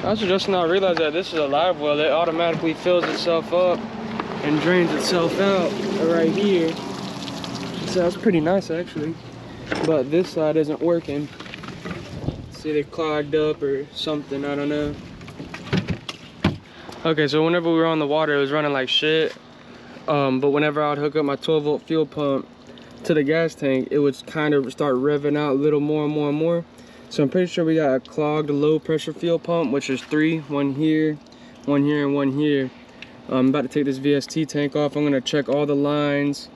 I was just now realized that this is a live well. It automatically fills itself up and drains itself out right here. So that's pretty nice actually. But this side isn't working. See, they clogged up or something, I don't know. Okay, so whenever we were on the water, it was running like shit. But whenever I would hook up my 12-volt fuel pump to the gas tank, it would kind of start revving out a little more and more and more. So I'm pretty sure we got a clogged low pressure fuel pump, which is 3, one here, and one here. I'm about to take this VST tank off. I'm gonna check all the lines.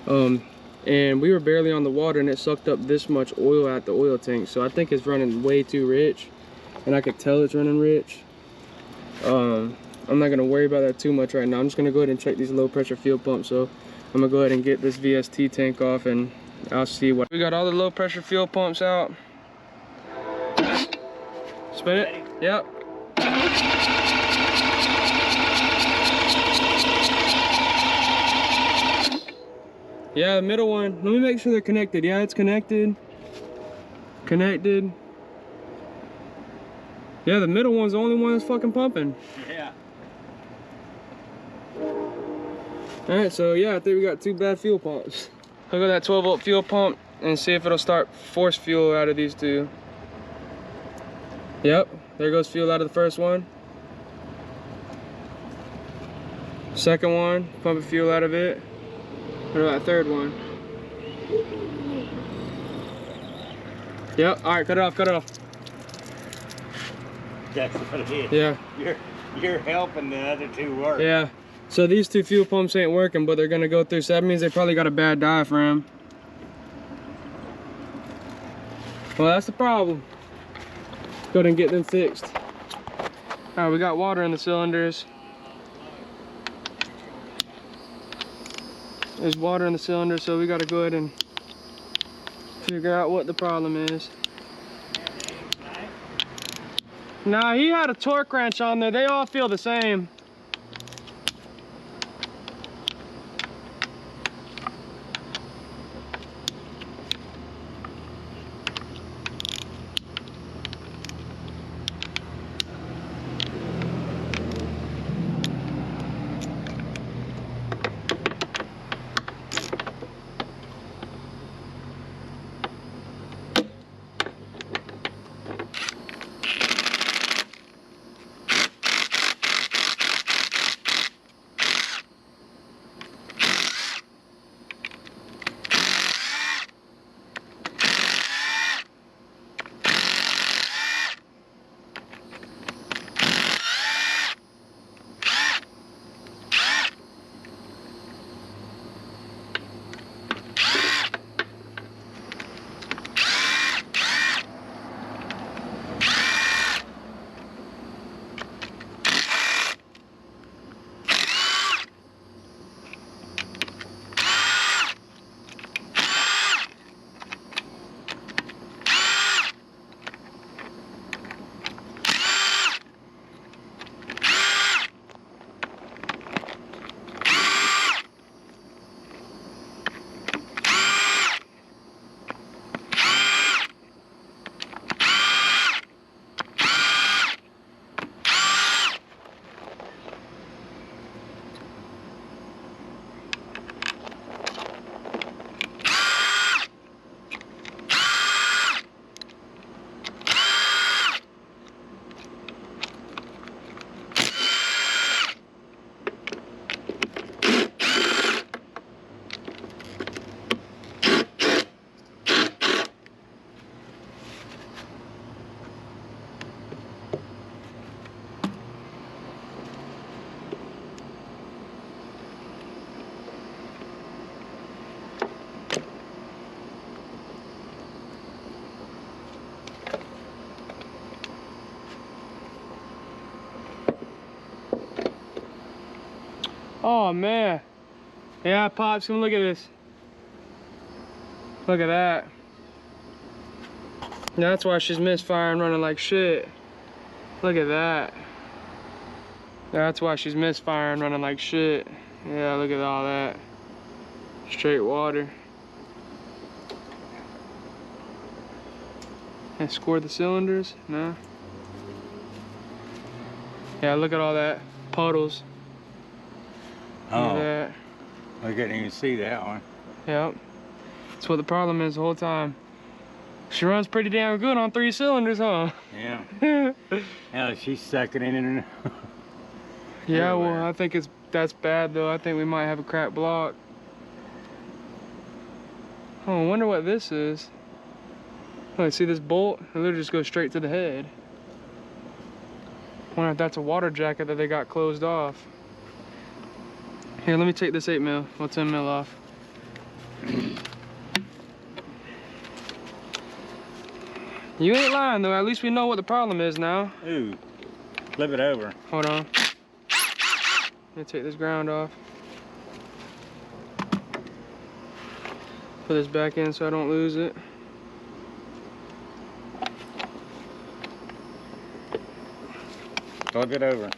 And we were barely on the water and it sucked up this much oil out the oil tank. So I think it's running way too rich, and I could tell it's running rich. I'm not gonna worry about that too much right now. I'm just gonna go ahead and check these low pressure fuel pumps. So I'm gonna go ahead and get this VST tank off and I'll see what. We got all the low pressure fuel pumps out. Spin it. Yep. Yeah, the middle one. Let me make sure they're connected. Yeah, it's connected. Connected. Yeah, the middle one's the only one that's fucking pumping. Yeah. Alright, so yeah, I think we got 2 bad fuel pumps. Hook up that 12-volt fuel pump and see if it'll start force fuel out of these 2. Yep, there goes fuel out of the first one. Second one, pumping fuel out of it. What about that third one? Yep, alright, cut it off, cut it off. That's what it is. Yeah. You're helping the other 2 work. Yeah. So these 2 fuel pumps ain't working, but they're gonna go through. So that means they probably got a bad diaphragm. Well, that's the problem. Go ahead and get them fixed. Alright, we got water in the cylinders. There's water in the cylinder, so we gotta go ahead and figure out what the problem is. Nah, he had a torque wrench on there. They all feel the same. Oh man. Yeah, Pops, come look at this. Look at that. That's why she's misfiring, running like shit. Look at that. That's why she's misfiring, running like shit. Yeah, look at all that. Straight water. And score the cylinders? No. Yeah, look at all that puddles. Look at Oh, that. I couldn't even see that one. Yep. That's what the problem is the whole time. She runs pretty damn good on 3 cylinders, huh? Yeah. Hell, she's sucking it in. Yeah, Everywhere. well, I think that's bad though. I think we might have a cracked block. Oh, I wonder what this is. Oh, see this bolt? It literally just goes straight to the head. Wonder if that's a water jacket that they got closed off. Here, let me take this 8 mil or 10 mil off. You ain't lying though, at least we know what the problem is now. Ooh, flip it over. Hold on. Let me take this ground off. Put this back in so I don't lose it. Flip it over.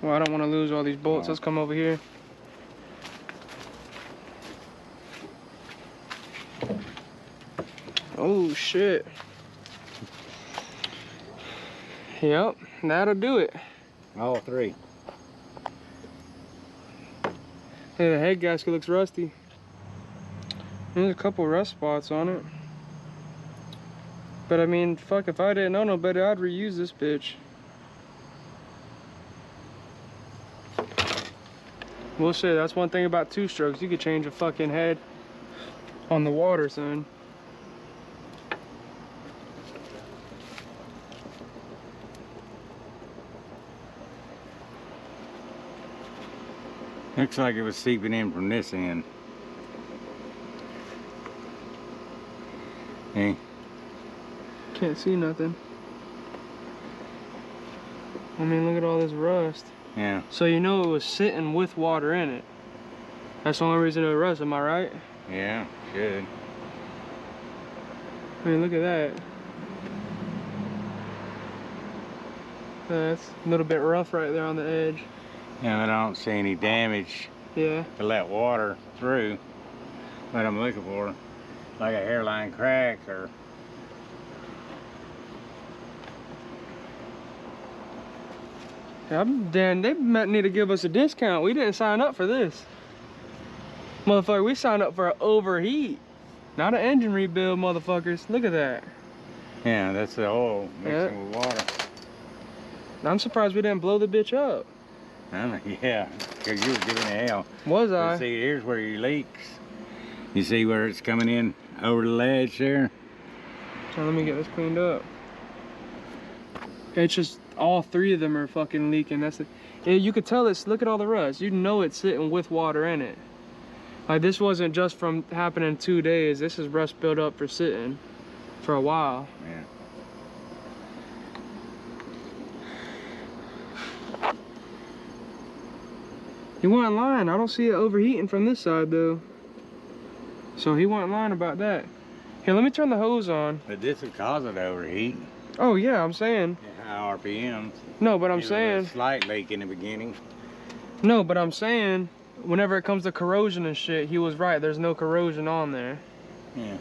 Well, I don't want to lose all these bolts. Let's come over here. Oh shit. Yep, that'll do it. All 3. Hey, the head gasket looks rusty. There's a couple rust spots on it. But I mean, fuck, if I didn't know no better, I'd reuse this bitch. We'll say that's one thing about 2-strokes. You could change a fucking head on the water, son. Looks like it was seeping in from this end. Hey, Can't see nothing. I mean, look at all this rust. yeah. So you know it was sitting with water in it. That's the only reason it was rust, am I right? Yeah, should. I mean, look at that. That's a little bit rough right there on the edge. Yeah, but I don't see any damage Yeah. to let water through. What I'm looking for, like a hairline crack or. Damn, they might need to give us a discount. We didn't sign up for this. Motherfucker, we signed up for an overheat. Not an engine rebuild, motherfuckers. Look at that. Yeah, that's the oil mixing with water. I'm surprised we didn't blow the bitch up. Yeah, because you were giving it hell. Was But I? see, here's where your leaks. You see where it's coming in over the ledge there? So let me get this cleaned up. It's just all 3 of them are fucking leaking. That's it. Yeah, you could tell this. Look at all the rust. You know it's sitting with water in it. Like this wasn't just from happening 2 days. This is rust built up for sitting for a while. Yeah. He wasn't lying. I don't see it overheating from this side though. So he wasn't lying about that. Here, let me turn the hose on. But this would cause it to overheat. Oh yeah, I'm saying. High RPMs. No, but I'm It was a saying. slight leak in the beginning. No, but I'm saying. Whenever it comes to corrosion and shit, he was right. There's no corrosion on there. Yeah.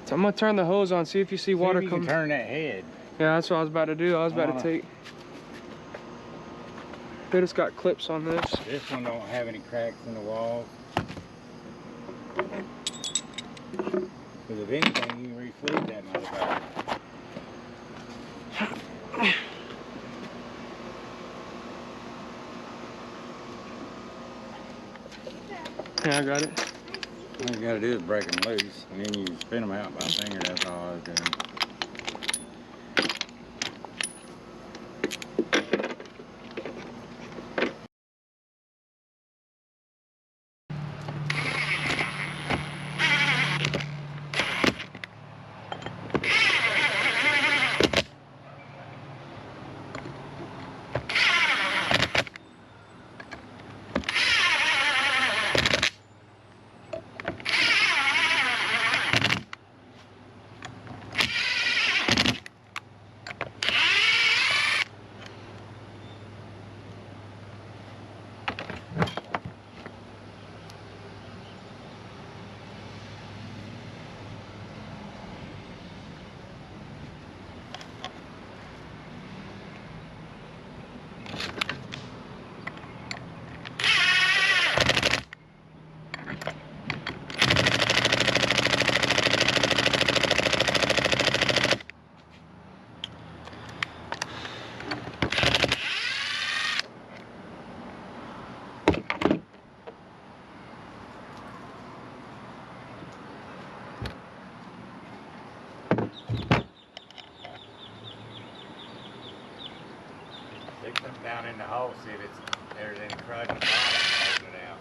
So I'm gonna turn the hose on, see if you see water See if you come. can turn that head. Yeah, that's what I was about to do. I was about to take. They just got clips on this. This one don't have any cracks in the wall. Because if anything, you can refleet that motherfucker. Yeah, I got it. All you gotta do is break them loose, and then you spin them out by finger. That's all I was doing. Stick them down in the hole, see if there's any crud in the bottom, open it out.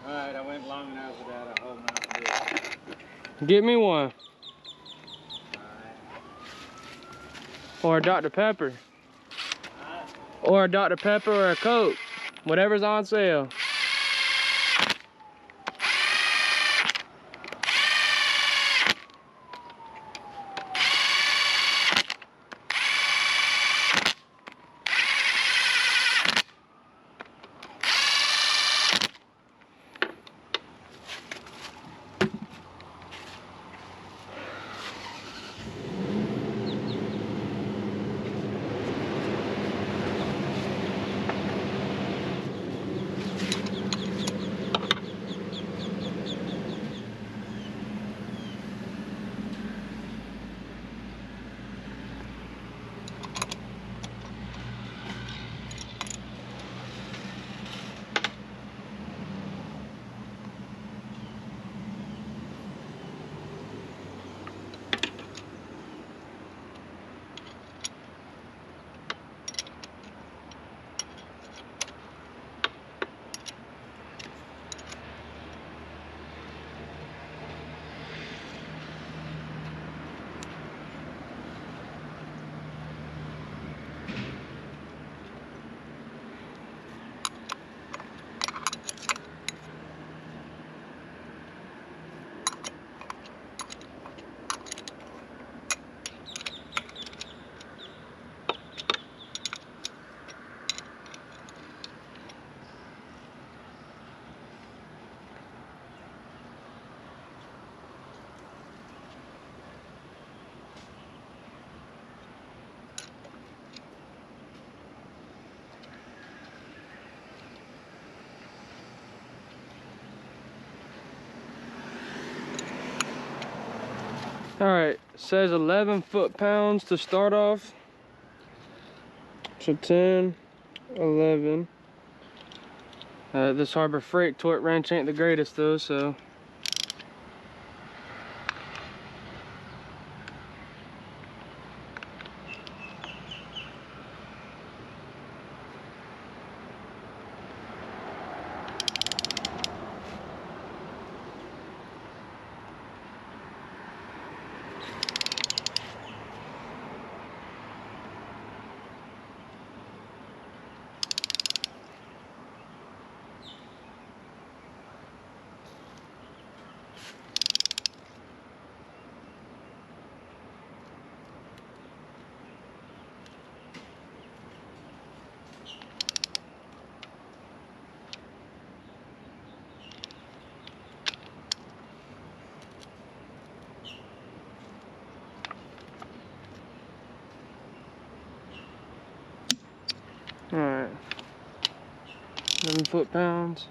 Alright, I went long enough without a whole Mountain Dew. Get me one. Alright. Or a Dr. Pepper. Or a Dr. Pepper or a Coke. Whatever's on sale. All right, says 11 foot-pounds to start off. So 10, 11. This Harbor Freight torque wrench ain't the greatest though, so. All right, 11 foot-pounds.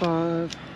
5.